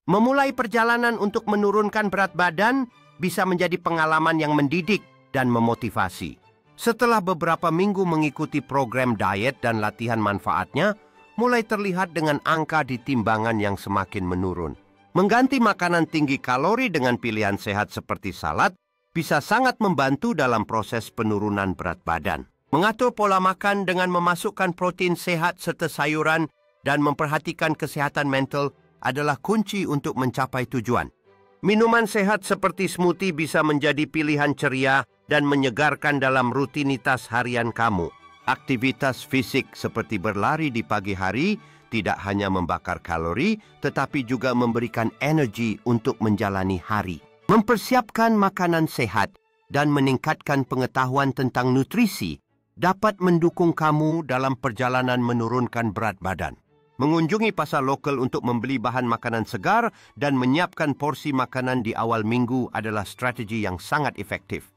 Memulai perjalanan untuk menurunkan berat badan bisa menjadi pengalaman yang mendidik dan memotivasi. Setelah beberapa minggu mengikuti program diet dan latihan manfaatnya, mulai terlihat dengan angka di timbangan yang semakin menurun. Mengganti makanan tinggi kalori dengan pilihan sehat seperti salad bisa sangat membantu dalam proses penurunan berat badan. Mengatur pola makan dengan memasukkan protein sehat serta sayuran dan memperhatikan kesehatan mental adalah kunci untuk mencapai tujuan. Minuman sehat seperti smoothie bisa menjadi pilihan ceria dan menyegarkan dalam rutinitas harian kamu. Aktivitas fisik seperti berlari di pagi hari tidak hanya membakar kalori, tetapi juga memberikan energi untuk menjalani hari. Mempersiapkan makanan sehat dan meningkatkan pengetahuan tentang nutrisi dapat mendukung kamu dalam perjalanan menurunkan berat badan. Mengunjungi pasar lokal untuk membeli bahan makanan segar dan menyiapkan porsi makanan di awal minggu adalah strategi yang sangat efektif.